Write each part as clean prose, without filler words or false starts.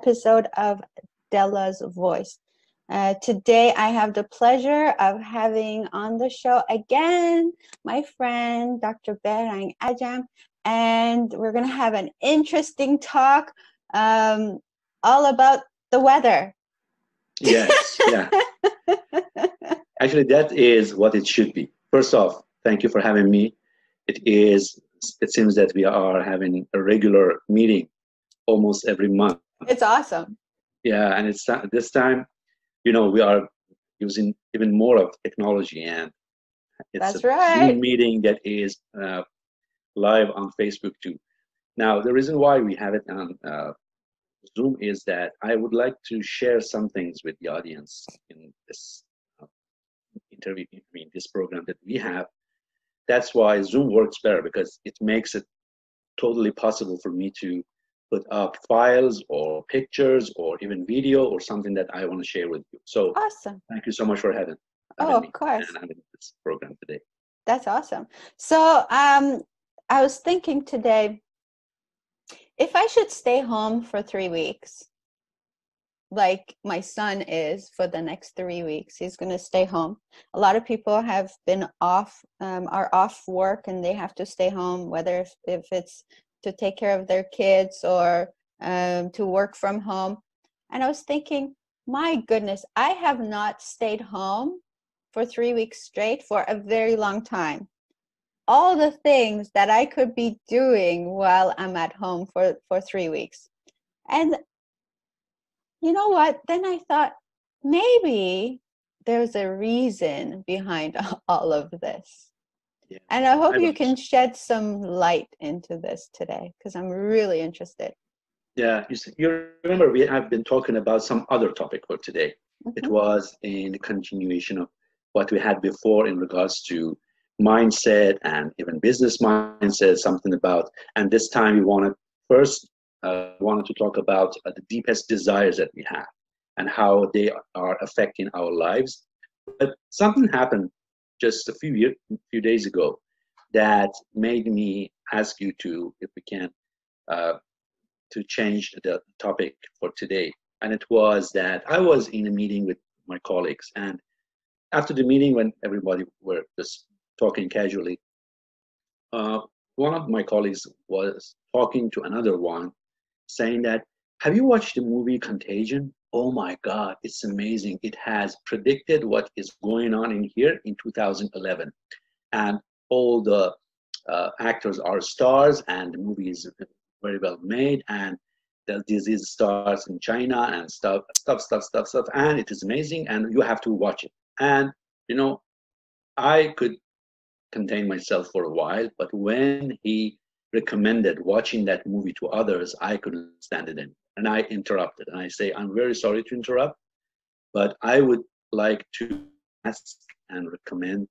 episode of Dela's Voice. Today, I have the pleasure of having on the show again my friend, Dr. Behrang Ajam, and we're going to have an interesting talk all about the weather. Yes, yeah. Actually, that is what it should be. First off, thank you for having me. It seems that we are having a regular meeting almost every month. It's awesome. Yeah, and it's this time, we are using even more of technology, and it's That's a right. Zoom meeting that is live on Facebook too. Now, the reason why we have it on Zoom is that I would like to share some things with the audience in this interview, this program that we have. That's why Zoom works better, because it makes it totally possible for me to put up files or pictures or even video or something that I want to share with you. So awesome. Thank you so much for having of course. and having this program today. That's awesome. So I was thinking today, if I should stay home for 3 weeks, like my son is for the next 3 weeks, he's going to stay home. A lot of people have been off, are off work, and they have to stay home, whether if it's to take care of their kids or to work from home. And I was thinking, my goodness, I have not stayed home for 3 weeks straight for a very long time. All the things that I could be doing while I'm at home for 3 weeks. And you know what? Then I thought, maybe there's a reason behind all of this. Yeah, and I hope you can shed some light into this today, because I'm really interested. Yeah, you remember we have been talking about some other topic for today. Mm-hmm. It was in the continuation of what we had before in regards to mindset and even business mindset, something about, and this time we wanted to talk about the deepest desires that we have and how they are affecting our lives. But something happened just a few days ago that made me ask you if we can to change the topic for today. And it was that I was in a meeting with my colleagues, and after the meeting, when everybody were just talking casually, one of my colleagues was talking to another one, saying that, have you watched the movie Contagion? Oh my God, it's amazing. It has predicted what is going on in here in 2011. And all the actors are stars, and the movie is very well made, and the disease starts in China and stuff, and it is amazing, and you have to watch it. And, I could contain myself for a while, but when he recommended watching that movie to others, I couldn't stand it in. And I interrupted. And I say, I'm very sorry to interrupt, but I would like to ask and recommend,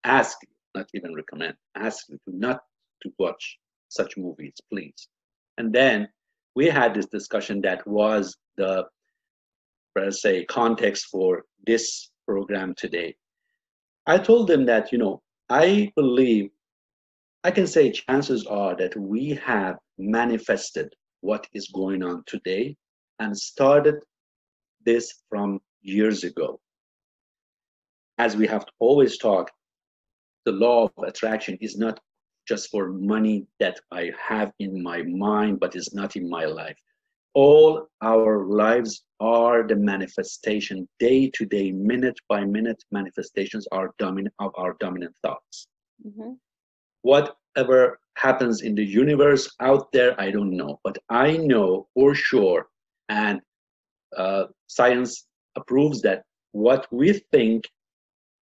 ask you, not even recommend, ask you to not to watch such movies, please. And then we had this discussion that was the, let's say, context for this program today. I told them that, I believe, I can say chances are that we have manifested what is going on today and started this from years ago. As we have always talked, the law of attraction is not just for money that I have in my mind, but is not in my life. All our lives are the manifestation, day-to-day, minute-by-minute manifestations of our dominant thoughts. Mm-hmm. Whatever happens in the universe out there, I don't know. But I know for sure, and science approves that what we think,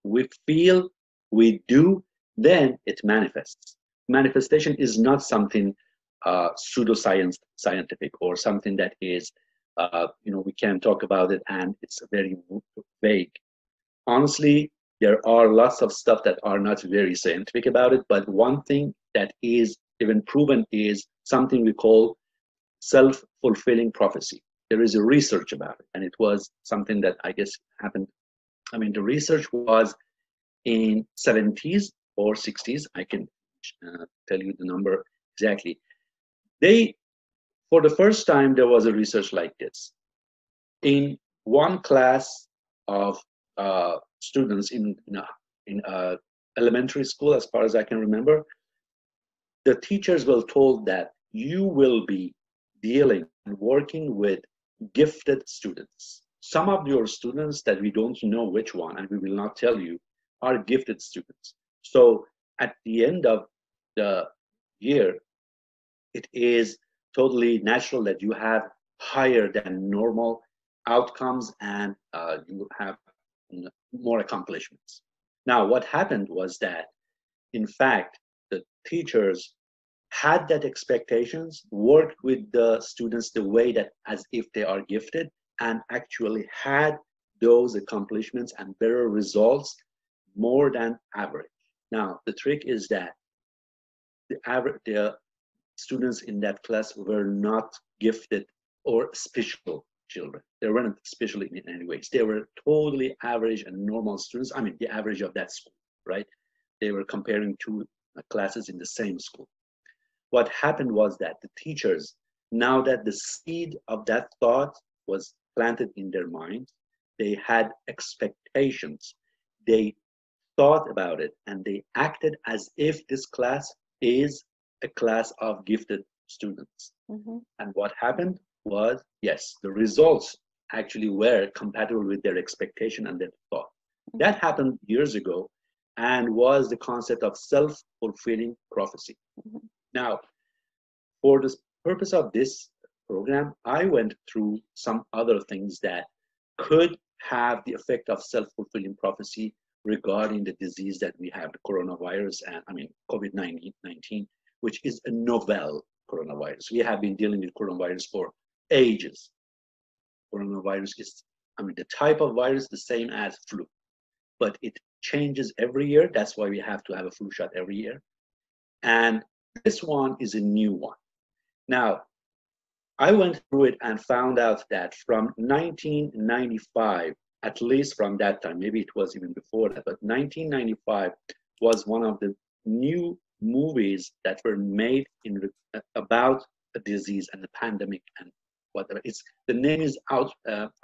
we feel, we do, then it manifests. Manifestation is not something pseudoscientific or something that is, we can talk about it and it's very vague. Honestly, there are lots of stuff that are not very scientific about it, but one thing that is even proven is something we call self-fulfilling prophecy. There is a research about it, and it was something that I guess happened. I mean, the research was in 70s or 60s. I can tell you the number exactly. For the first time, there was a research like this. in one class of students in elementary school, as far as I can remember, the teachers were told that you will be dealing and working with gifted students. Some of your students that we don't know which one, and we will not tell you, are gifted students. So at the end of the year, it is totally natural that you have higher than normal outcomes and you have more accomplishments. Now, what happened was that, in fact, the teachers had that expectations, worked with the students the way that as if they are gifted, and actually had those accomplishments and better results more than average. Now, the trick is that the students in that class were not gifted or special children. They weren't special in any ways. They were totally average and normal students. I mean, the average of that school, right? They were comparing two classes in the same school. What happened was that the teachers, now that the seed of that thought was planted in their minds, they had expectations. They thought about it and they acted as if this class is a class of gifted students. Mm-hmm. And what happened was, yes, the results actually were compatible with their expectation and their thought. Mm-hmm. That happened years ago and was the concept of self-fulfilling prophecy. Mm-hmm. Now, for the purpose of this program, I went through some other things that could have the effect of self-fulfilling prophecy regarding the disease that we have, the coronavirus, and COVID-19, which is a novel coronavirus. We have been dealing with coronavirus for ages. Coronavirus is, the type of virus the same as flu, but it changes every year. That's why we have to have a flu shot every year. And this one is a new one. Now, I went through it and found out that from 1995, at least from that time, maybe it was even before that, but 1995 was one of the new movies that were made about a disease and the pandemic and whatever. The name is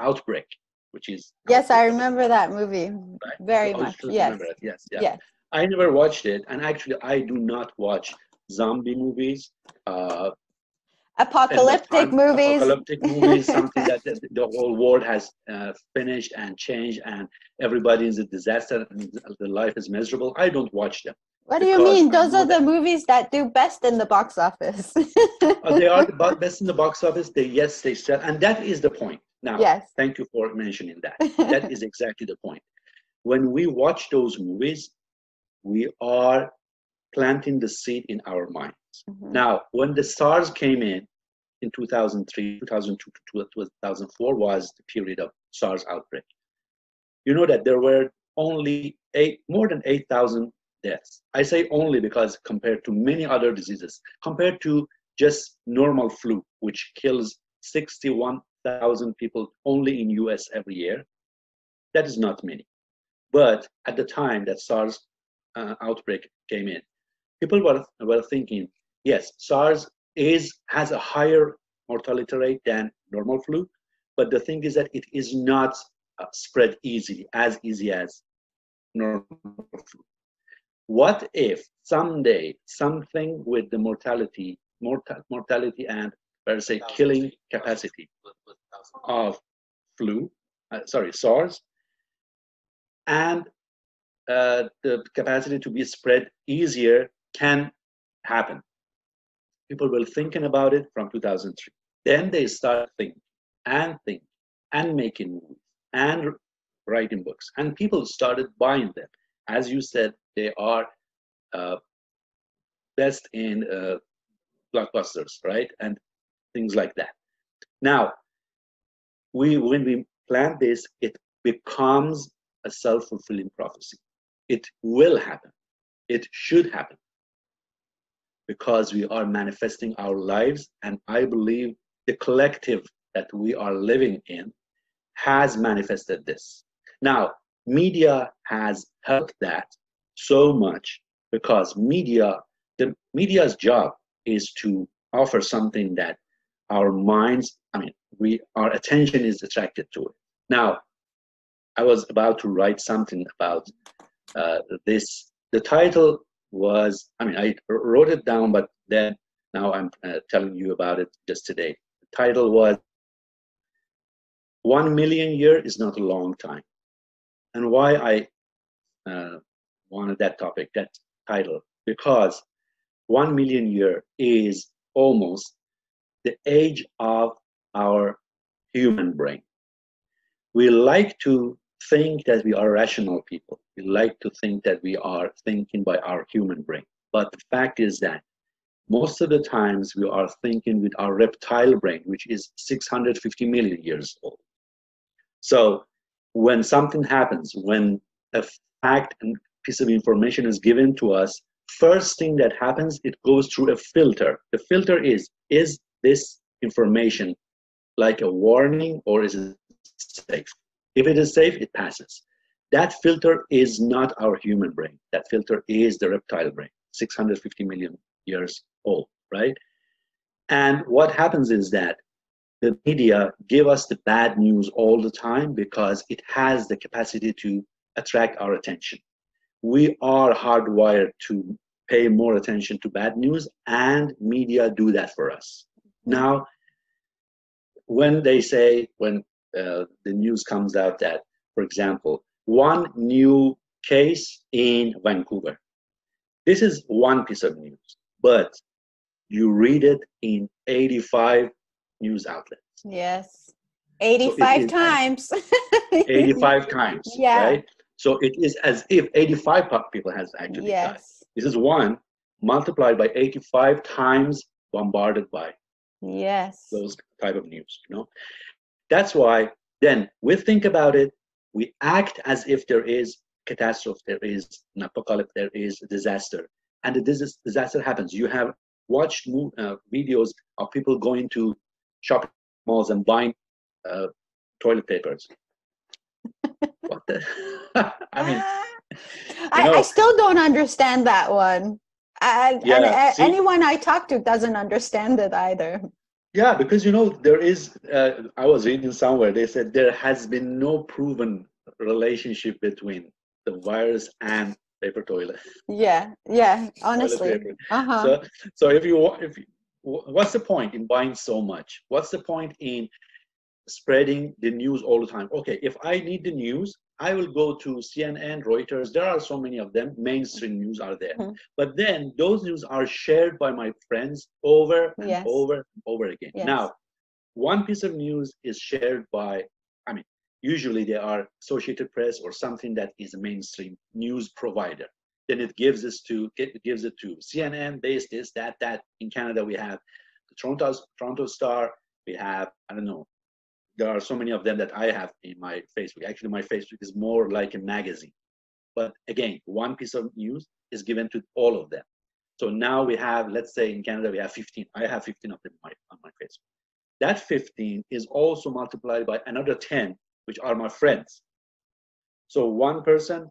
Outbreak, which is... Yes, I remember that movie very much. Yes. Remember it. Yes, yeah. Yes. I never watched it, and actually I do not watch zombie movies. Apocalyptic movies. Apocalyptic movies, something that the whole world has finished and changed, and everybody is a disaster, and the life is miserable. I don't watch them. What do you mean? Those are the movies that do best in the box office. They are the best in the box office. They sell, and that is the point. Now, yes. Thank you for mentioning that. That is exactly the point. When we watch those movies, we are planting the seed in our minds. Mm-hmm. Now, when the SARS came in 2003, 2002 to 2004 was the period of SARS outbreak. You know that there were only more than 8,000 deaths. I say only because compared to many other diseases, compared to just normal flu, which kills 61,000 people only in US every year, that is not many. But at the time that SARS outbreak came in, people were thinking, yes, SARS has a higher mortality rate than normal flu, but the thing is that it is not spread as easy as normal flu. What if someday something with the mortality and, let's say, killing capacity of SARS, and the capacity to be spread easier can happen? People were thinking about it from 2003. Then they started thinking and making movies and writing books. And people started buying them. As you said, they are best in blockbusters, right? And things like that. Now, when we plant this, it becomes a self-fulfilling prophecy. It will happen. It should happen, because we are manifesting our lives, and I believe the collective that we are living in has manifested this. Now, media has helped that so much, because the media's job is to offer something that our minds, our attention is attracted to it. Now, I was about to write something about this. The title was, I wrote it down, but then now I'm telling you about it just today. The title was 1 million year is not a long time. And why I wanted that topic, that title, because 1 million year is almost the age of our human brain. We like to think that we are rational people. We like to think that we are thinking by our human brain. But the fact is that most of the times we are thinking with our reptile brain, which is 650 million years old. So when something happens, when a fact and piece of information is given to us, first thing that happens, it goes through a filter. The filter is this information like a warning or is it safe? If it is safe, it passes. That filter is not our human brain. That filter is the reptile brain, 650 million years old, right? And what happens is that the media give us the bad news all the time because it has the capacity to attract our attention. We are hardwired to pay more attention to bad news, and media do that for us. Now, when they say, when the news comes out that, for example, one new case in Vancouver, this is one piece of news, but you read it in 85 news outlets. Yes. 85 so times. 85 times, Yeah. right? So it is as if 85 people has actually died. This is one multiplied by 85 times bombarded by those type of news, you know? That's why then we think about it, we act as if there is catastrophe, there is an apocalypse, there is a disaster, and the disaster happens. You have watched videos of people going to shopping malls and buying toilet papers. What the? I mean, I still don't understand that one. And anyone I talk to doesn't understand it either. Yeah, because there is, I was reading somewhere, they said there has been no proven relationship between the virus and paper toilet. Yeah, honestly. So what's the point in buying so much? What's the point in spreading the news all the time? Okay, if I need the news, I will go to CNN, Reuters. There are so many of them. Mainstream news are there. But then those news are shared by my friends over and over and over again. Now, one piece of news is shared by, usually they are Associated Press or something that is a mainstream news provider. Then it gives it to CNN, this, that. In Canada, we have the Toronto Star. We have, I don't know, there are so many of them that I have in my Facebook. Actually, my Facebook is more like a magazine. But again, one piece of news is given to all of them. So now we have, let's say in Canada, we have 15. I have 15 of them on my Facebook. That 15 is also multiplied by another 10, which are my friends. So one person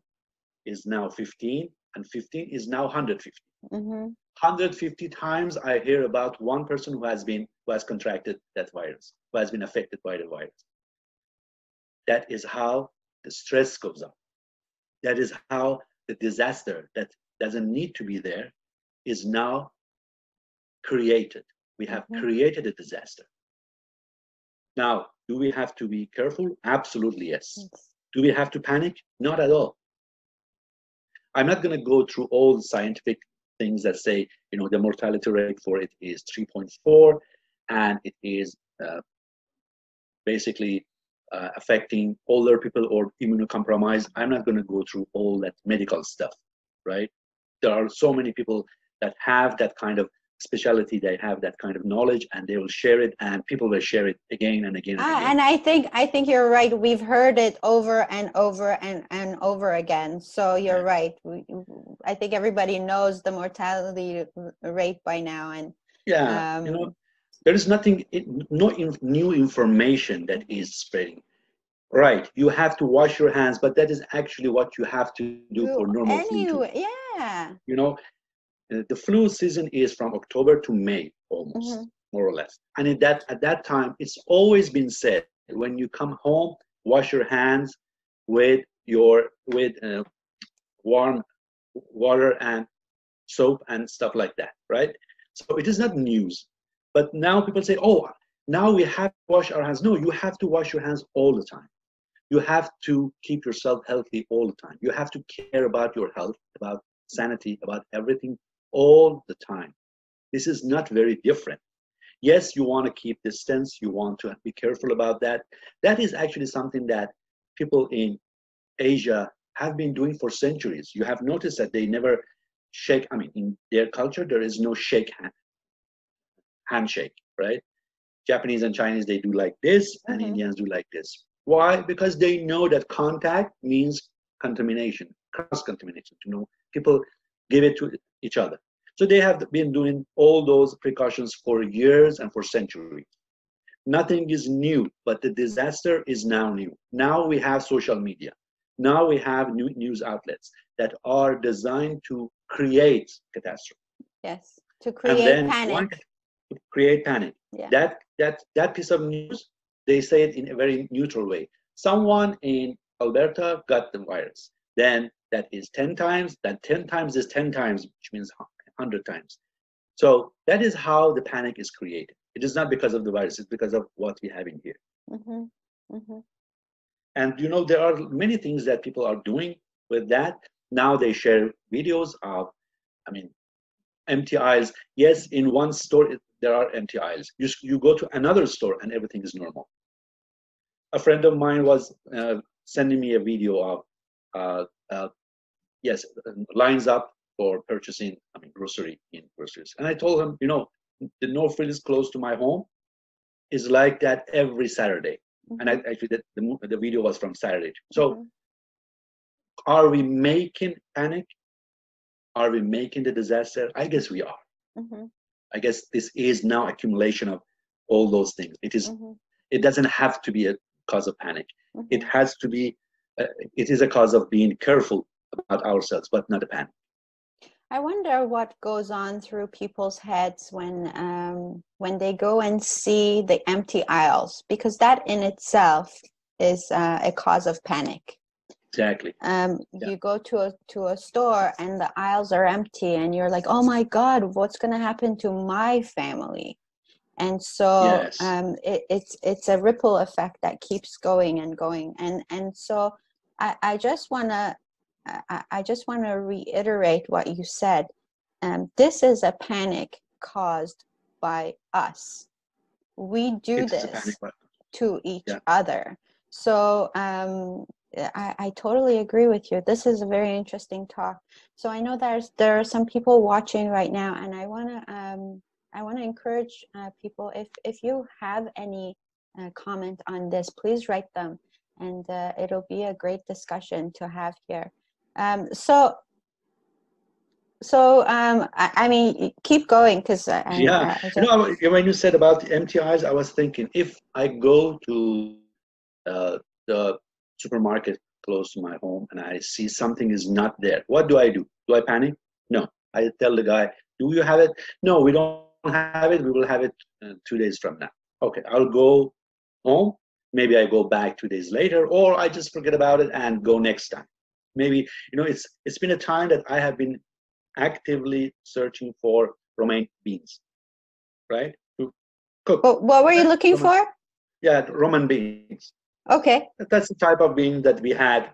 is now 15, and 15 is now 150. 150 times I hear about one person who has contracted that virus, who has been affected by the virus. That is how the stress goes up. That is how the disaster that doesn't need to be there is now created. We have created a disaster. Now, do we have to be careful? Absolutely, yes. Do we have to panic? Not at all. I'm not going to go through all the scientific things that say, the mortality rate for it is 3.4, and it is basically affecting older people or immunocompromised. I'm not going to go through all that medical stuff, right? There are so many people that have that kind of specialty, they have that kind of knowledge, and they will share it, and people will share it again and again and again. And I think you're right. We've heard it over and over and over again. So you're right. I think everybody knows the mortality rate by now. And there is no new information that is spreading. Right, you have to wash your hands, but that is actually what you have to do for normal flu. Yeah. The flu season is from October to May, almost, more or less. And at that time, it's always been said, when you come home, wash your hands with warm water and soap and stuff like that, right? So it is not news. But now people say, oh, now we have to wash our hands. No, you have to wash your hands all the time. You have to keep yourself healthy all the time. You have to care about your health, about sanity, about everything all the time. This is not very different. Yes, you want to keep distance. You want to be careful about that. That is actually something that people in Asia have been doing for centuries. You have noticed that they never shake. I mean, in their culture, there is no handshake, right? Japanese and Chinese, they do like this, and Indians do like this. Why? Because they know that contact means contamination, cross-contamination. You know, people give it to each other. So they have been doing all those precautions for years and for centuries. Nothing is new, but the disaster is now new. Now we have social media. Now we have new news outlets that are designed to create catastrophe. Yes, to create panic. Create panic. Yeah. That piece of news, they say it in a very neutral way. Someone in Alberta got the virus. Then that is 10 times. That 10 times is 10 times, which means 100 times. So that is how the panic is created. It is not because of the virus. It's because of what we have in here. And you know, there are many things that people are doing with that. Now they share videos of, I mean, empty aisles. Yes, in one store there are empty aisles. You go to another store and everything is normal. A friend of mine was sending me a video of lines up for purchasing, I mean, groceries. And I told him, you know, the No Frills close to my home is like that every Saturday. And actually, the video was from Saturday. So, are we making panic? Are we making the disaster? I guess we are. I guess this is now accumulation of all those things. It is. It doesn't have to be a cause of panic. It has to be. It is a cause of being careful about ourselves, but not a panic. I wonder what goes on through people's heads when they go and see the empty aisles, because that in itself is a cause of panic. Exactly. You go to a store and the aisles are empty, and you're like, "Oh my God, what's going to happen to my family?" And so it's a ripple effect that keeps going and going. And so I just want to reiterate what you said. This is a panic caused by us. We do this to each other. So I totally agree with you. This is a very interesting talk. So I know there are some people watching right now, and I want to encourage people, if you have any comment on this, please write them, and it'll be a great discussion to have here. I mean, keep going, because when you said about the empty aisles, I was thinking, if I go to the supermarket close to my home and I see something is not there, what do? Do I panic? No. I tell the guy, do you have it? No, we don't have it. We will have it 2 days from now. Okay, I'll go home. Maybe I go back 2 days later, or I just forget about it and go next time. Maybe, you know, it's been a time that I have been actively searching for romaine beans, right? To cook. What were you looking for? Yeah, romaine beans. Okay. That's the type of bean that we had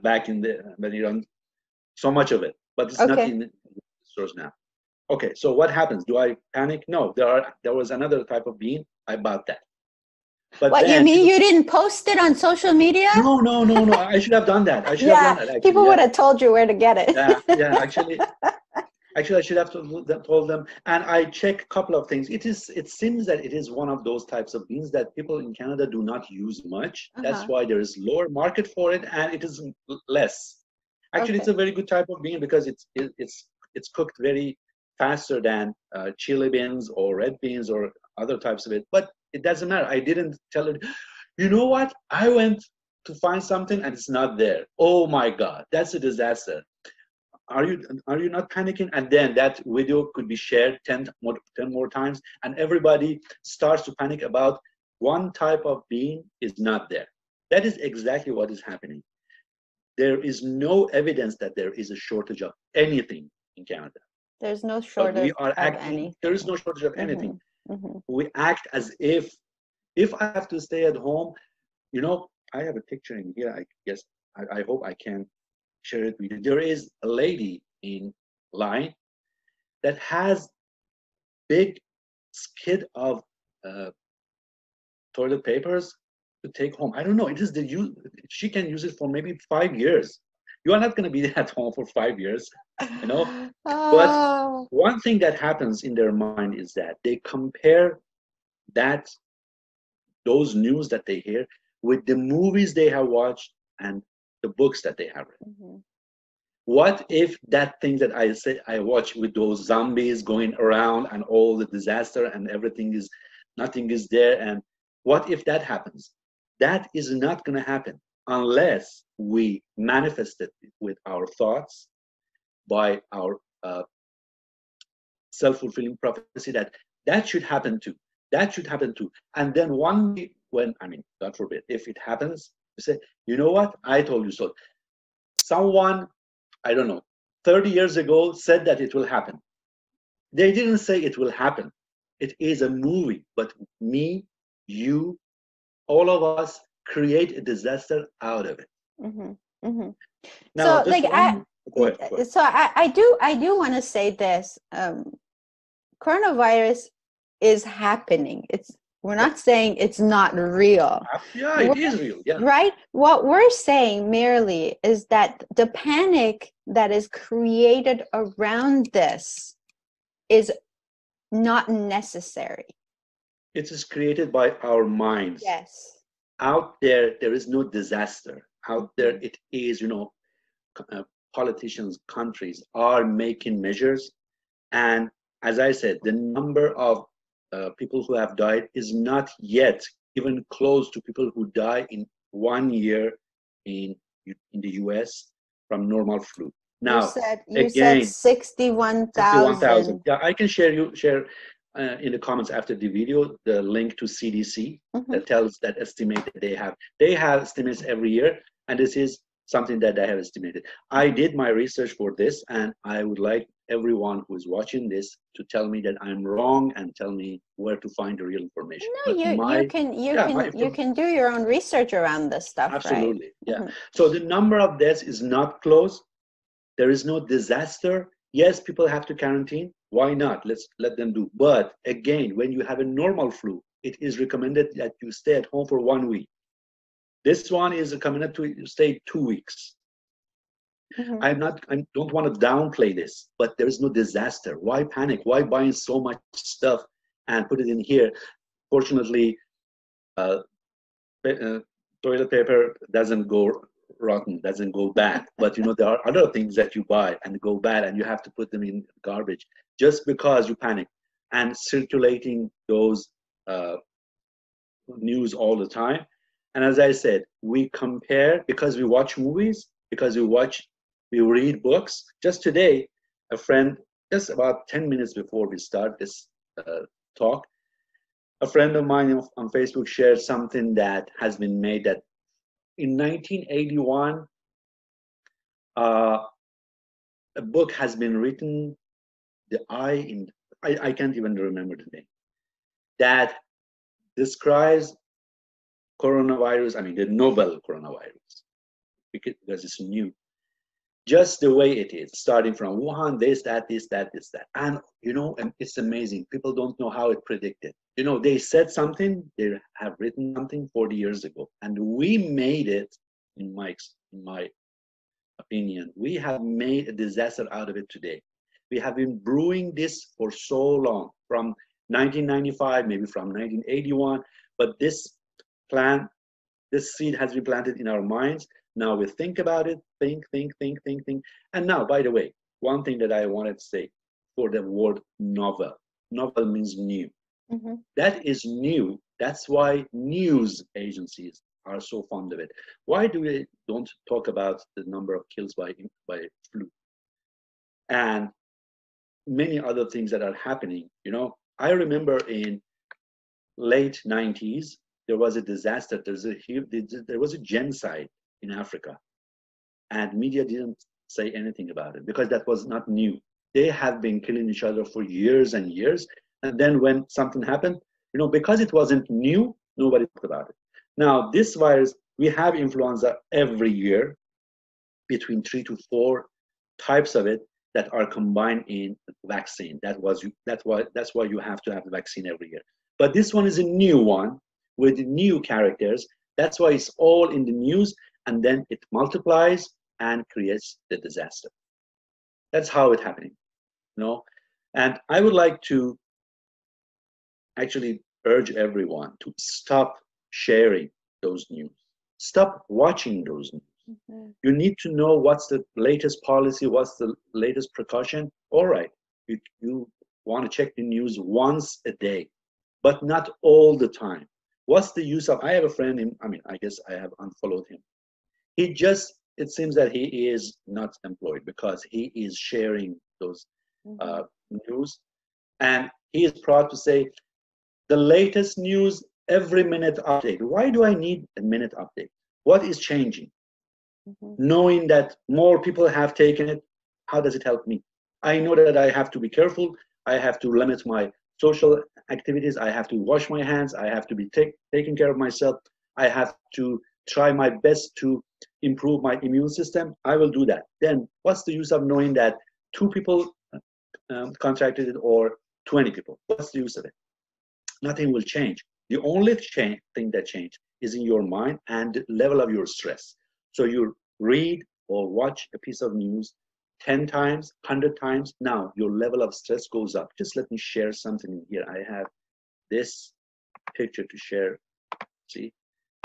back in the so much of it, but it's not in the stores now. Okay, so what happens? Do I panic? No, there was another type of bean. I bought that. But what, you mean you didn't post it on social media? No. I should have done that. I should have done that. Actually, people would have told you where to get it. Actually, I should have told them. And I check a couple of things. It seems that it is one of those types of beans that people in Canada do not use much. That's why there is lower market for it, and it is less. Actually, it's a very good type of bean because it's cooked very faster than chili beans or red beans or other types of it. But it doesn't matter. I didn't tell it. You know what? I went to find something and it's not there. Oh my God, that's a disaster. are you not panicking? And then that video could be shared 10 more times, and everybody starts to panic about one type of being is not there. That is exactly what is happening. There is no evidence that there is a shortage of anything in Canada. There's no But we shortage are of acting, there is anything. no shortage of anything. Mm-hmm. We act as if I have to stay at home, I have a picture in here. I guess I hope I can share it with you. There is a lady in line that has big skid of uh, toilet papers to take home. I don't know. It is the use. She can use it for maybe 5 years. You are not going to be at home for 5 years, you know. But Oh. one thing that happens in their mind is that they compare that those news that they hear with the movies they have watched and the books that they have read. Mm-hmm. What if that thing that I watch with those zombies going around and all the disaster and everything is nothing is there, and what if that happens? That is not going to happen unless we manifest it with our thoughts, by our self-fulfilling prophecy that should happen too. That should happen too. And then one day, when, I mean, God forbid, if it happens, you say, you know what? I told you so. Someone, I don't know, 30 years ago said that it will happen. They didn't say it will happen. It is a movie, but me, you, all of us create a disaster out of it. Mm-hmm. Mm-hmm. Now, So just like one, go ahead. so I do want to say this. Coronavirus is happening. We're not saying it's not real. Yeah, it is real. Yeah. Right? What we're saying merely is that the panic that is created around this is not necessary. It is created by our minds. Yes. Out there is no disaster. Out there, it is, politicians, countries are making measures. And as I said, the number of people who have died is not yet even close to people who die in 1 year in the US from normal flu. Now, you said again, 61,000. Yeah, I can share in the comments after the video the link to CDC that tells that estimate that they have estimates every year, and this is something that I have estimated. I did my research for this, and I would like everyone who is watching this to tell me that I'm wrong and tell me where to find the real information. No, But you can do your own research around this stuff, absolutely, right? yeah. So the number of deaths is not close. There is no disaster. Yes, people have to quarantine. Why not? Let's let them do. But again, when you have a normal flu, it is recommended that you stay at home for 1 week. This one is recommended to stay 2 weeks. I don't want to downplay this, but there is no disaster. Why panic? Why buying so much stuff and put it in here? Fortunately, toilet paper doesn't go rotten, doesn't go bad. But there are other things that you buy and go bad, and you have to put them in garbage just because you panic. And circulating those news all the time. And as I said, we compare because we watch movies, because we read books. Just today, a friend, just about 10 minutes before we start this talk, a friend of mine on Facebook shared something that has been made that in 1981, a book has been written, I can't even remember the name, that describes coronavirus, the novel coronavirus, because it's new, just the way it is, starting from Wuhan, this, that. And, and it's amazing. People don't know how it predicted. They said something, they have written something 40 years ago, and we made it, in my opinion, we have made a disaster out of it today. We have been brewing this for so long, from 1995, maybe from 1981, but this seed has been planted in our minds. Now we think about it, think. And now, by the way, one thing that I wanted to say for the word novel. Novel means new. That is new. That's why news agencies are so fond of it. Why do we don't talk about the number of kills by flu? and many other things that are happening. I remember in late 90s, there was a disaster. There was a genocide in Africa, and media didn't say anything about it because that was not new. They have been killing each other for years and years. And then when something happened, because it wasn't new, nobody talked about it. Now, this virus, we have influenza every year, between 3 to 4 types of it that are combined in vaccine. That's why you have to have the vaccine every year. But this one is a new one with new characters. That's why it's all in the news, and then it multiplies and creates the disaster. That's how it's happening. And I would like to actually urge everyone to stop sharing those news. Stop watching those news. Mm-hmm. You need to know what's the latest policy, what's the latest precaution. All right, you want to check the news once a day, but not all the time. What's the use of? I have a friend, I guess I have unfollowed him. It seems that he is not employed because he is sharing those news, and he is proud to say the latest news every minute update. Why do I need a minute update? What is changing? Knowing that more people have taken it, how does it help me? I know that I have to be careful. I have to limit my social activities. I have to wash my hands. I have to be taking care of myself. I have to try my best to improve my immune system. I will do that. Then what's the use of knowing that 2 people contracted it or 20 people? What's the use of it? Nothing will change. The only thing that changed is in your mind and the level of your stress. So you read or watch a piece of news 10 times, 100 times. Now your level of stress goes up. Just let me share something in here. I have this picture to share. See,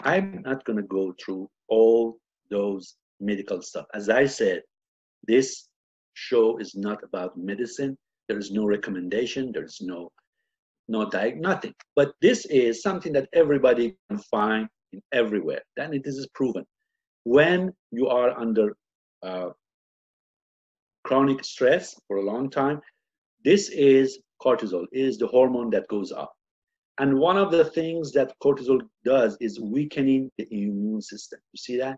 I'm not going to go through all those medical stuff. As I said, this show is not about medicine. There is no recommendation. There is no diet, nothing. But this is something that everybody can find in everywhere. Then this is proven. When you are under chronic stress for a long time, this is cortisol, is the hormone that goes up. And one of the things that cortisol does is weakening the immune system. You see that?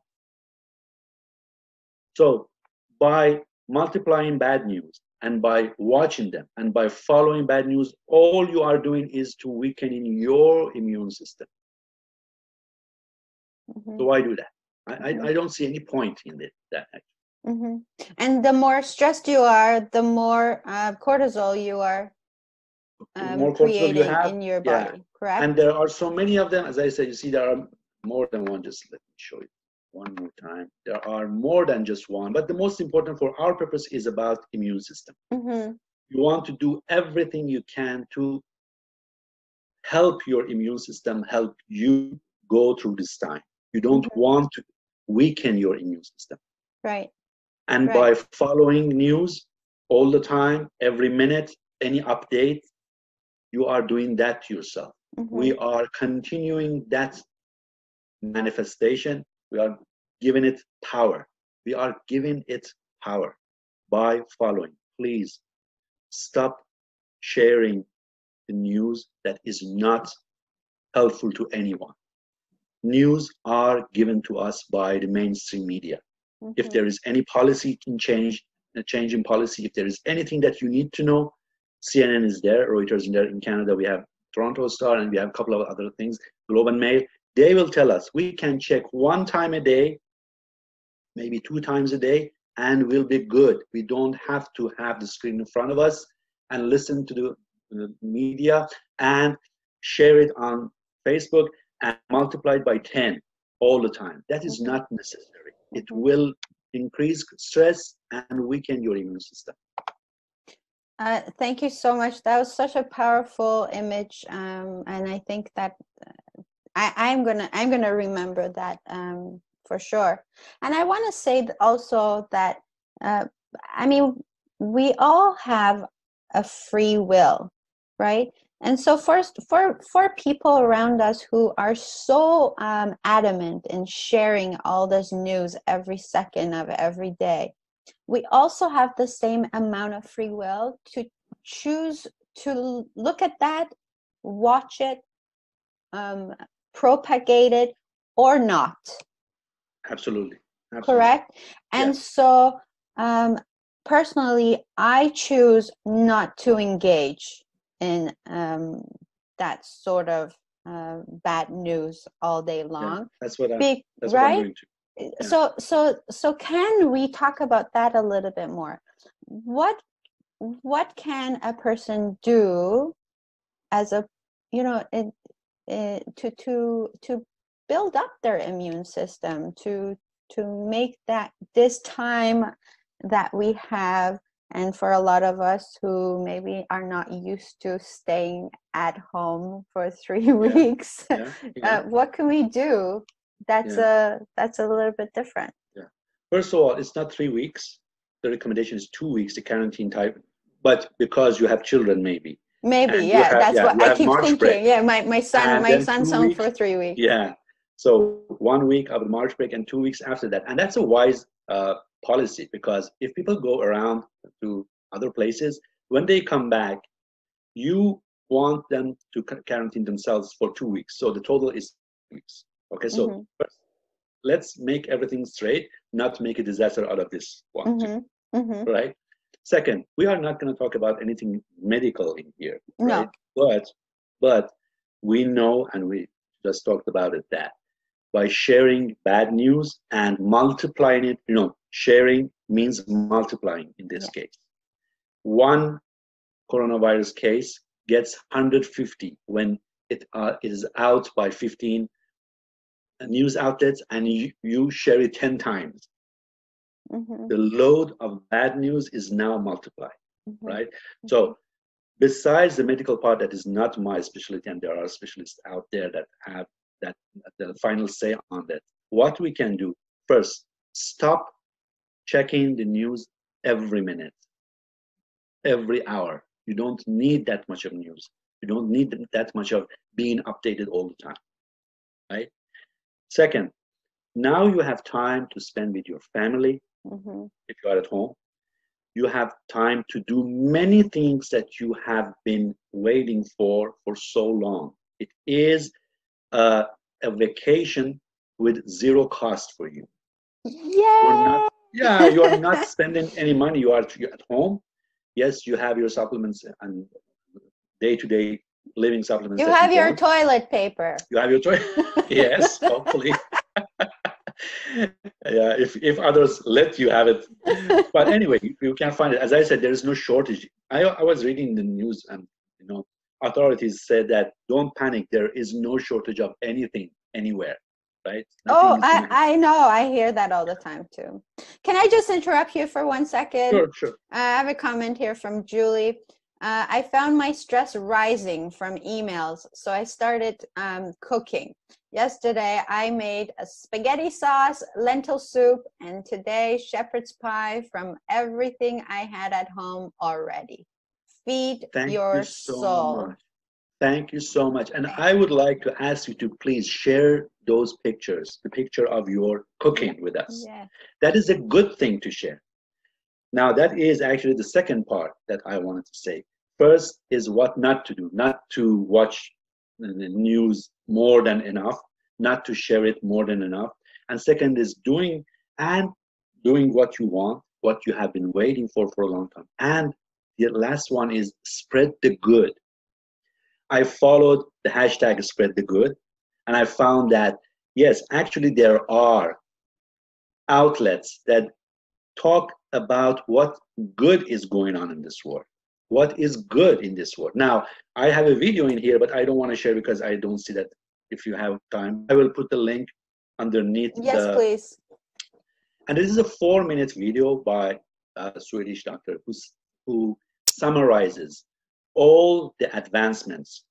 So by multiplying bad news and by watching them and by following bad news, all you are doing is to weakening your immune system. So why do that? I don't see any point in that. And the more stressed you are, the more cortisol you are creating in your body, correct? And there are so many of them. As I said, you see, there are more than one. Just let me show you one more time. There are more than just one, but the most important for our purpose is about immune system. You want to do everything you can to help your immune system, help you go through this time. You don't want to weaken your immune system. Right. And by following news all the time, every minute, any update, you are doing that to yourself. We are continuing that manifestation. We are giving it power. We are giving it power by following. Please stop sharing the news that is not helpful to anyone. News are given to us by the mainstream media. If there is any policy change, a change in policy, if there is anything that you need to know, CNN is there, Reuters is there. In Canada, we have Toronto Star, and we have a couple of other things, Globe and Mail. They will tell us. We can check 1 time a day, maybe 2 times a day, and we'll be good. We don't have to have the screen in front of us and listen to the media and share it on Facebook and multiply it by 10 all the time. That is not necessary. It will increase stress and weaken your immune system. Thank you so much. That was such a powerful image, and I think that I'm gonna remember that for sure. And I want to say also that we all have a free will, right? And so first, for people around us who are so adamant in sharing all this news every second of every day, we also have the same amount of free will to choose to look at that, watch it, propagate it, or not. Absolutely. Correct? And Yeah. so personally, I choose not to engage in that sort of bad news all day long. Yeah, that's what I'm right? doing too. Yeah. So can we talk about that a little bit more? What can a person do as a, to build up their immune system, to make that this time that we have, and for a lot of us who maybe are not used to staying at home for 3 weeks, what can we do that's a little bit different? Yeah. First of all, it's not 3 weeks. The recommendation is 2 weeks, the quarantine type, but because you have children, maybe. That's what I keep March thinking. Break. Yeah, my son's home for 3 weeks. Yeah. So 1 week of the March break and 2 weeks after that. And that's a wise policy, because if people go around to other places, when they come back, you want them to quarantine themselves for 2 weeks. So the total is 2 weeks. Okay, so first, let's make everything straight, not make a disaster out of this one, right? Second, we are not going to talk about anything medical in here, right? No. But we know, and we just talked about it, that by sharing bad news and multiplying it, sharing means multiplying in this case. One coronavirus case gets 150 when it is out by 15 news outlets, and you share it 10 times. The load of bad news is now multiplied, right? So besides the medical part, that is not my specialty, and there are specialists out there that have that the final say on that. What we can do first, stop checking the news every minute, every hour. You don't need that much of news. You don't need that much of being updated all the time, right? Second, now you have time to spend with your family. If you are at home, you have time to do many things that you have been waiting for so long. It is a vacation with zero cost for you. Yay! You are not spending any money. You're at home. Yes, you have your supplements and day-to-day living supplements. You have your toilet paper. You have your toilet. Yes, hopefully. Yeah, if others let you have it. But anyway, you can find it. As I said, there is no shortage. I was reading the news, and authorities said that don't panic. There is no shortage of anything anywhere, right? I know. I hear that all the time too. Can I just interrupt you for 1 second? Sure. I have a comment here from Julie. I found my stress rising from emails, so I started cooking. Yesterday, I made a spaghetti sauce, lentil soup, and today, shepherd's pie from everything I had at home already. Feed your soul. Much. Thank you so much. And I would like to ask you to please share those pictures, the picture of your cooking with us. Yeah. That is a good thing to share. Now, that is actually the second part that I wanted to say. First is what not to do, not to watch the news more than enough, not to share it more than enough. And second is doing what you want, what you have been waiting for a long time. And the last one is spread the good. I followed the hashtag spread the good, and I found that, yes, actually there are outlets that talk about what good is going on in this world. What is good in this world? Now, I have a video in here, but I don't want to share because I don't see that. If you have time, I will put the link underneath. Yes, please. And this is a 4-minute video by a Swedish doctor who summarizes all the advancements,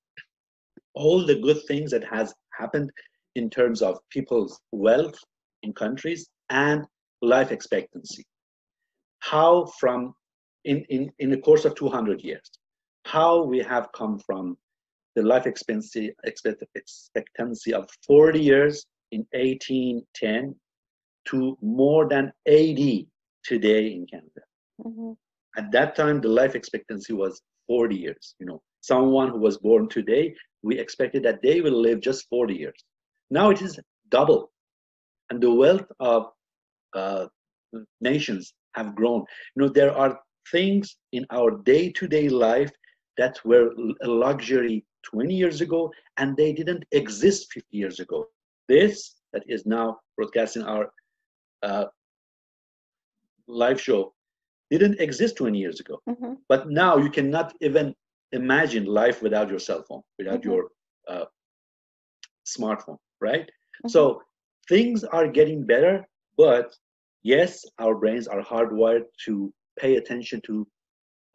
all the good things that has happened in terms of people's wealth in countries and life expectancy. How from in the course of 200 years, how we have come from the life expectancy of 40 years in 1810 to more than 80 today in Canada. Mm-hmm. At that time, the life expectancy was 40 years. Someone who was born today, we expected that they will live just 40 years. Now it is double, and the wealth of uh, nations have grown. There are things in our day-to-day life that were a luxury 20 years ago, and they didn't exist 50 years ago. This that is now broadcasting our uh, live show didn't exist 20 years ago. Mm-hmm. But now you cannot even imagine life without your cell phone, without Mm-hmm. your smartphone, right? Mm-hmm. So things are getting better, but yes, our brains are hardwired to pay attention to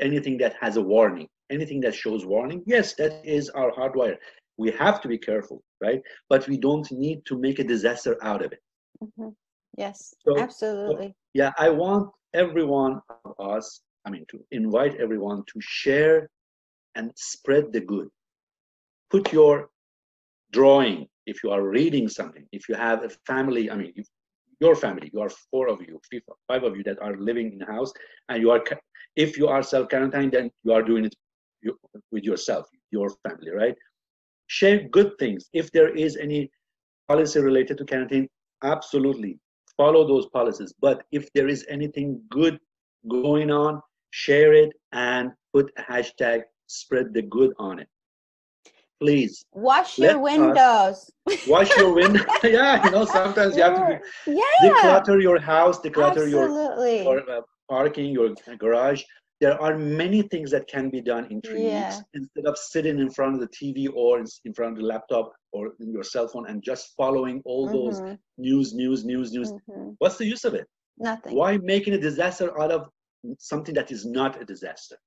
anything that has a warning, anything that shows warning. Yes, that is our hardwire. We have to be careful, right? But we don't need to make a disaster out of it. Mm-hmm. Yes, So, absolutely. yeah, I want everyone of us, to invite everyone to share and spread the good. Put your drawing, if you are reading something, if you have a family, if your family, you are four of you, five of you that are living in a house, and if you are self-quarantined, then you are doing it with yourself, your family, right? Share good things. If there is any policy related to quarantine, absolutely follow those policies. But if there is anything good going on, share it and put a hashtag spread the good on it. Please Wash let your us windows. wash your window. Yeah, sometimes you have to Yeah, declutter your house, declutter your absolutely. parking, your garage. There are many things that can be done in 3 weeks Yeah. instead of sitting in front of the TV or in front of the laptop or in your cell phone and just following all those Mm-hmm. news. Mm-hmm. What's the use of it? Nothing. Why making a disaster out of something that is not a disaster?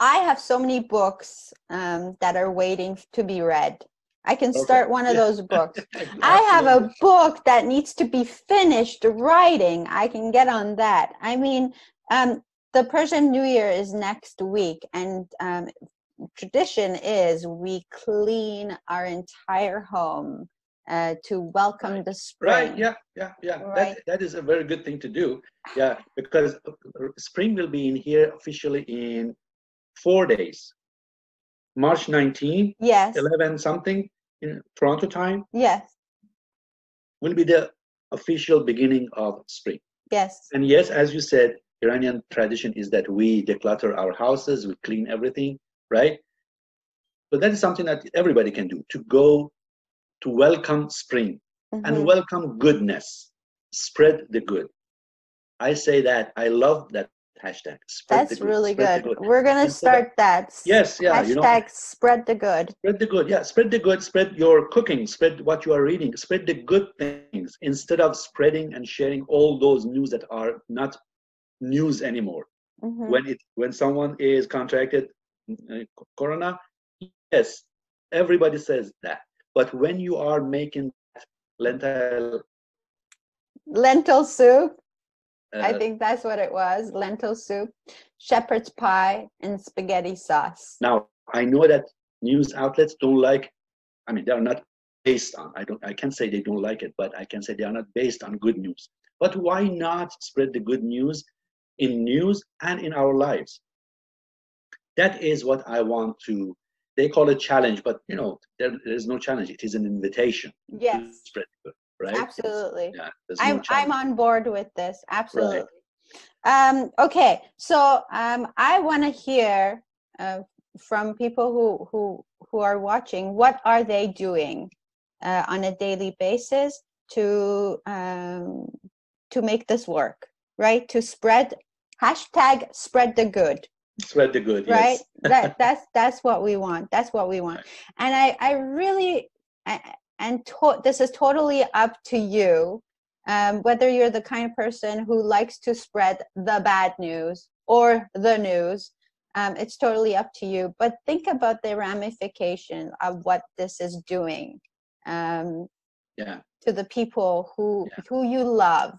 I have so many books that are waiting to be read. I can Perfect. start one of those books. I have Absolutely. a book that needs to be finished writing. I can get on that. The Persian New Year is next week, and tradition is we clean our entire home to welcome the Right. spring. Yeah. Right. That is a very good thing to do. Yeah, because spring will be in here officially in 4 days. March 19, Yes. 11 something in Toronto time Yes. will be the official beginning of spring. Yes. And yes, as you said, Iranian tradition is that we declutter our houses, we clean everything, right? But that is something that everybody can do to go to welcome spring and Mm-hmm. welcome goodness. Spread the good. I say that I love that hashtag. Spread the That's good. really Spread the good. good. We're gonna Instead of start that. yes, yeah, Hashtag spread the good. spread the good. Yeah, spread the good. Spread your cooking. Spread what you are reading. Spread the good things instead of spreading and sharing all those news that are not news anymore. Mm-hmm. When someone is contracted corona, yes, everybody says that. But when you are making lentil Lentil soup. I uh, think that's what it was. Lentil soup, shepherd's pie, and spaghetti sauce. now, I know that news outlets don't like. They are not based on. I can't say they don't like it, but I can say they are not based on good news. But why not spread the good news in news and in our lives? That is what I want to. They call it challenge, but there is no challenge. It is an invitation to Yes, spread the good, right? absolutely. Yeah, there's no I'm challenge. on board with this. Right. Absolutely. Okay, so I want to hear from people who are watching. What are they doing on a daily basis to make this work? Right? To spread hashtag spread the good. Spread the good, Right? yes. That's what we want. That's what we want. And I really this is totally up to you. Whether you're the kind of person who likes to spread the bad news or the news, it's totally up to you. But think about the ramification of what this is doing to the people who you love.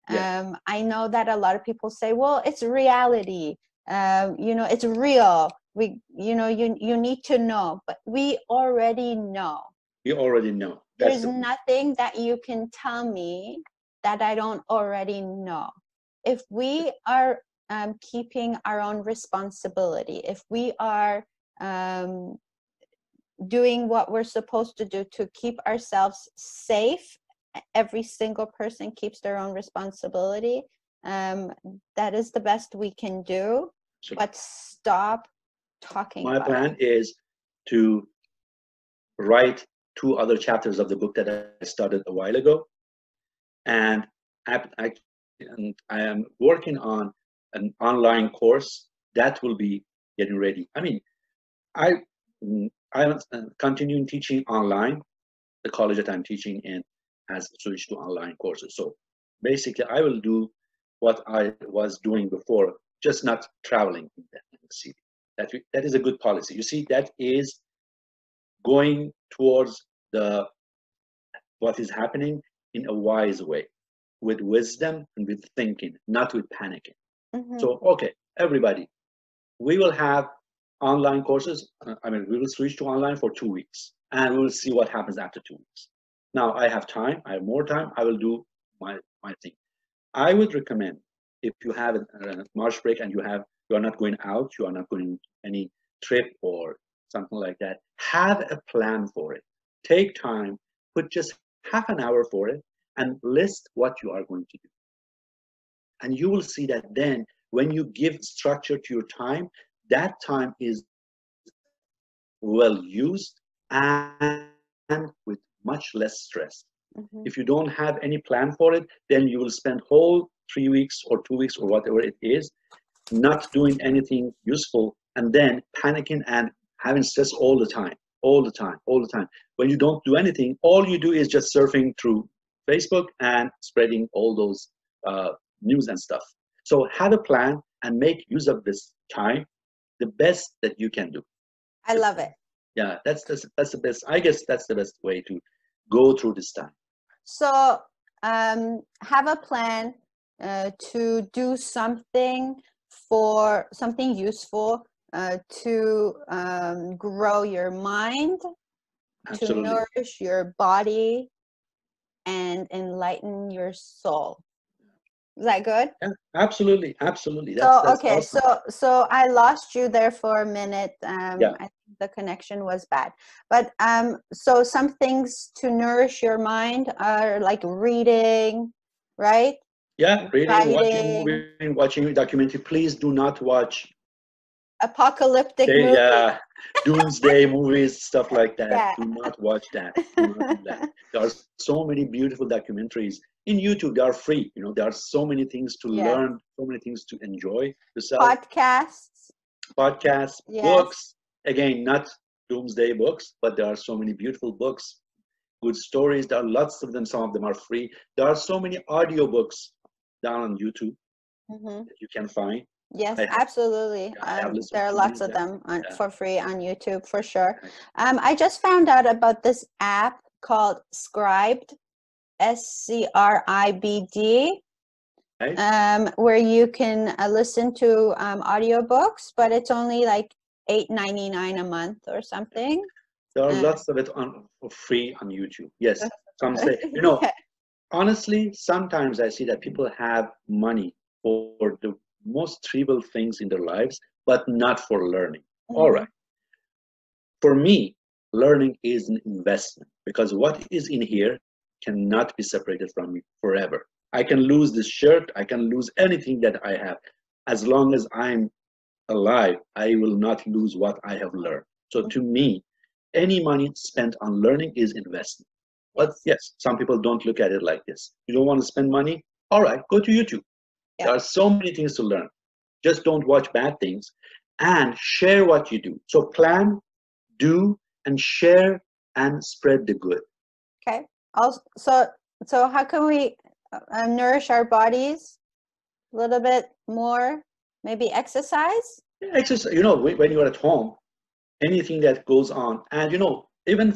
I know that a lot of people say, well, it's reality. It's real. You need to know, but we already know. You already know. There's nothing that you can tell me that I don't already know. if we are keeping our own responsibility, if we are doing what we're supposed to do to keep ourselves safe, every single person keeps their own responsibility. That is the best we can do. Sure. But stop talking My about plan is to write 2 other chapters of the book that I started a while ago, and I am working on an online course that will be getting ready. I mean, I'm continuing teaching online. The college that I'm teaching in has switched to online courses. So basically, I will do what I was doing before, just not traveling in the city. That is a good policy. You see, that is going towards what is happening in a wise way, with wisdom and with thinking, not with panicking. Mm-hmm. So, okay, everybody, we will have online courses. I mean, we will switch to online for 2 weeks, and we will see what happens after 2 weeks. Now, I have time. I have more time. I will do my thing. I would recommend, if you have a March break and you are not going out, you are not going any trip or something like that, have a plan for it. Take time, put just half an hour for it, and list what you are going to do. And you will see that then, when you give structure to your time, that time is well used and with much less stress. Mm-hmm. If you don't have any plan for it, then you will spend whole 3 weeks or 2 weeks or whatever it is, not doing anything useful, and then panicking and having stress all the time. When you don't do anything, all you do is just surfing through Facebook and spreading all those news and stuff. So have a plan and make use of this time the best that you can do. I love it. Yeah, that's the best. I guess that's the best way to go through this time. So have a plan to do something useful to grow your mind, Absolutely. to nourish your body, and enlighten your soul. Is that good? Yeah, absolutely. That's Okay, awesome. so I lost you there for a minute. Yeah. I think the connection was bad. But so some things to nourish your mind are like reading, right? Yeah, reading, watching Writing, movie, watching documentary. Please do not watch apocalyptic movie. yeah, doomsday movies, stuff like that. Yeah. Do not watch that. Do not do that. There are so many beautiful documentaries in YouTube. They are free. You know, there are so many things to Yeah. learn, so many things to enjoy yourself. Podcasts. Podcasts, Yes. books. Again, not doomsday books, but there are so many beautiful books, good stories. There are lots of them. Some of them are free. There are so many audiobooks down on YouTube Mm-hmm. that you can find. Yes, absolutely. I have listened There are to lots many of them yeah. for free on YouTube, for sure. I just found out about this app called Scribed, SCRIBD, Right? where you can listen to audiobooks, but it's only like $8.99 a month or something. There are lots of it for free on YouTube. Yes, some say, Yeah. honestly, sometimes I see that people have money for the most trivial things in their lives, but not for learning. All right. For me, learning is an investment, because what is in here cannot be separated from me forever. I can lose this shirt, I can lose anything that I have. As long as I'm alive, I will not lose what I have learned. So to me, any money spent on learning is investment. But yes, some people don't look at it like this. You don't want to spend money? All right, go to YouTube. Yeah. There are so many things to learn. Just don't watch bad things, and share what you do. So plan, do, and share, and spread the good. Okay. Also, so how can we nourish our bodies a little bit more? Maybe exercise? Exercise, when you're at home, anything that goes on, and even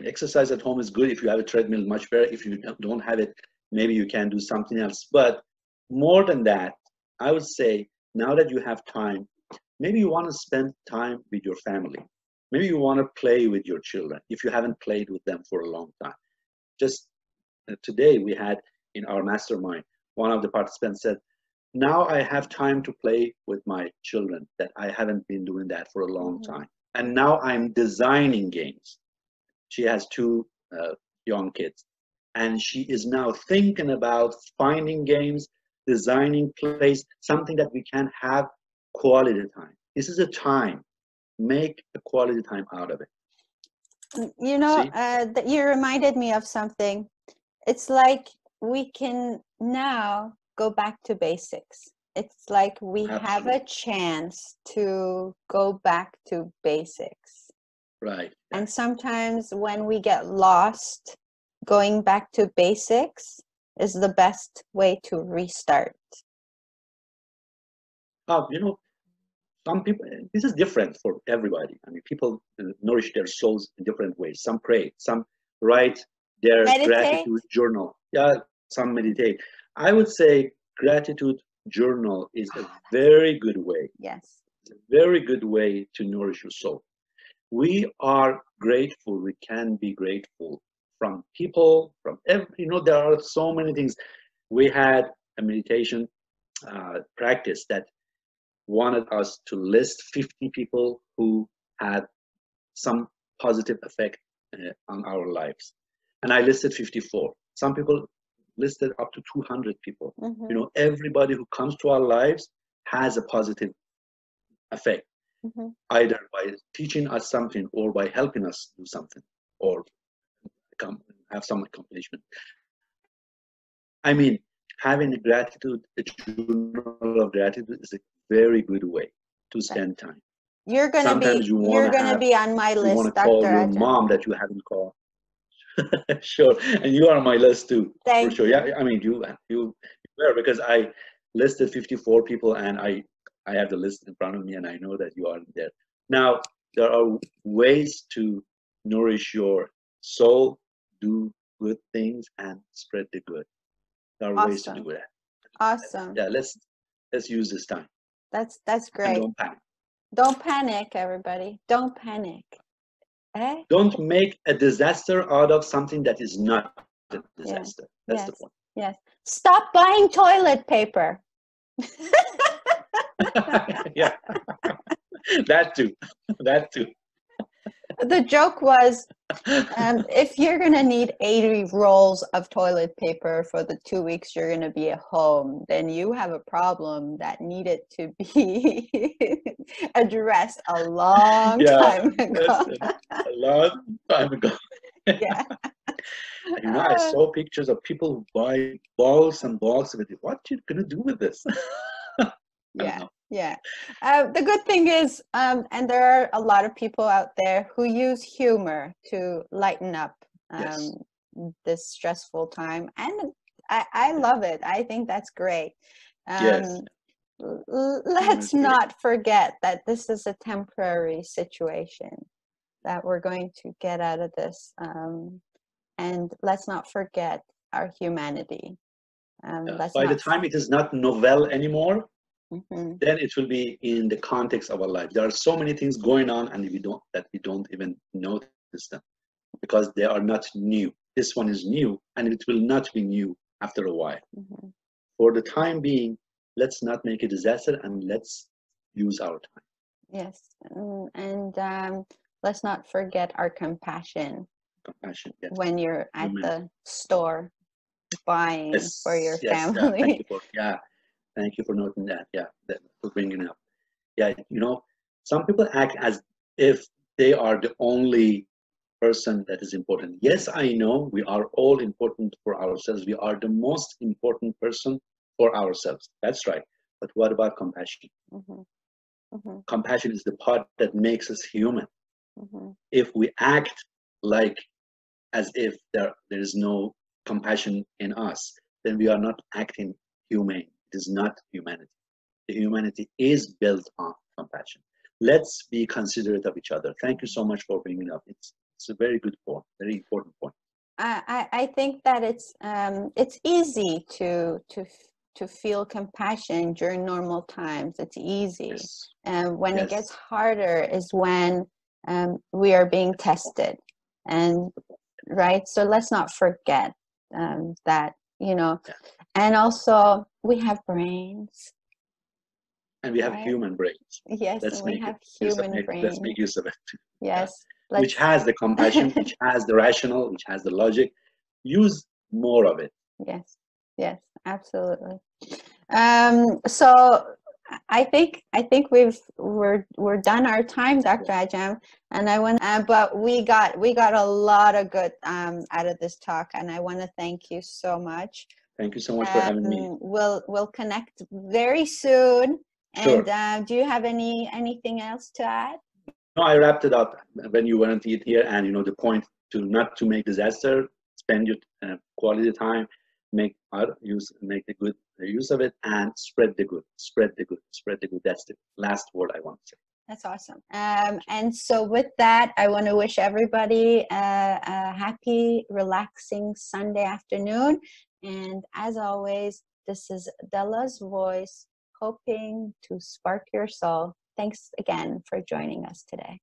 exercise at home is good. If you have a treadmill, much better. If you don't have it, maybe you can do something else. But more than that, I would say, now that you have time, maybe you want to spend time with your family. Maybe you want to play with your children if you haven't played with them for a long time. Just today we had in our mastermind, one of the participants said, Now I have time to play with my children that I haven't been doing that for a long time. And now I'm designing games. She has two young kids, and she is now thinking about finding games, designing plays, something that we can have quality time. This is a time. Make a quality time out of it. You know, that you reminded me of something. It's like we can now go back to basics. It's like we have a chance to go back to basics. Right. And sometimes when we get lost, going back to basics is the best way to restart. You know, some people, this is different for everybody. I mean, people nourish their souls in different ways. Some pray, some write their gratitude journal. Yeah, some meditate. I would say gratitude journal is a very good way. Yes. It's a very good way to nourish your soul. We are grateful. We can be grateful from people, from every, you know, there are so many things. We had a meditation practice that wanted us to list 50 people who had some positive effect on our lives. And I listed 54. Some people listed up to 200 people. You know, everybody who comes to our lives has a positive effect, either by teaching us something or by helping us do something or have some accomplishment. I mean, having a journal of gratitude is a very good way to spend time. You're gonna be on my list, you want to call your mom that you haven't called. Sure, and you are on my list too. Thank for sure. you. Yeah, I mean you were, because I listed 54 people and I have the list in front of me and I know that you are there. Now there are ways to nourish your soul, do good things, and spread the good. There are ways to do that. Awesome. Yeah, let's use this time. That's great. And don't panic. Don't panic, everybody. Don't panic. Eh? Don't make a disaster out of something that is not a disaster. That's the point. Yes. Stop buying toilet paper. Yeah. That too. The joke was, if you're going to need 80 rolls of toilet paper for the 2 weeks you're going to be at home, then you have a problem that needed to be addressed a long time ago. A long time ago. Yeah. You know, I saw pictures of people who buy balls and balls of it. What are you going to do with this? Yeah. The good thing is, and there are a lot of people out there who use humor to lighten up this stressful time. And I love it. I think that's great. Let's not forget that this is a temporary situation, that we're going to get out of this. And let's not forget our humanity. By the time it is not novel anymore, then it will be in the context of our life. There are so many things going on, and we don't even notice them because they are not new. This one is new, and it will not be new after a while. For the time being, let's not make a disaster, and let's use our time. Yes, and let's not forget our compassion. Compassion, yes. When you're at the store buying for your family. Thank you for noting that. For bringing it up. You know, some people act as if they are the only person that is important. Yes, I know we are all important for ourselves. We are the most important person for ourselves. That's right. But what about compassion? Compassion is the part that makes us human. If we act like as if there is no compassion in us, then we are not acting humane. It is not humanity. The humanity is built on compassion. Let's be considerate of each other. Thank you so much for bringing it up. It's a very good point, very important point. I think that it's easy to feel compassion during normal times. It's easy. And when it gets harder is when we are being tested. And right, so let's not forget that, you know. Yeah. And also we have brains. And we have Right. human brains. Yes, Let's and we make have use of human it. brains. Let's make use of it. Yes. Yeah. Which has the compassion, which has the rational, which has the logic. Use more of it. Yes, yes, absolutely. So I think we're done our time, Dr. Ajam, and I want. But we got a lot of good out of this talk, and I want to thank you so much. Thank you so much for having me. We'll connect very soon. Sure. And do you have anything else to add? No, I wrapped it up when you weren't here, and you know the point to not to make disaster. Spend your quality time, make the good use of it, and spread the good, spread the good, spread the good. That's the last word I want to say. That's awesome. And so with that, I want to wish everybody a happy, relaxing Sunday afternoon. And as always, this is Dela's voice, hoping to spark your soul. Thanks again for joining us today.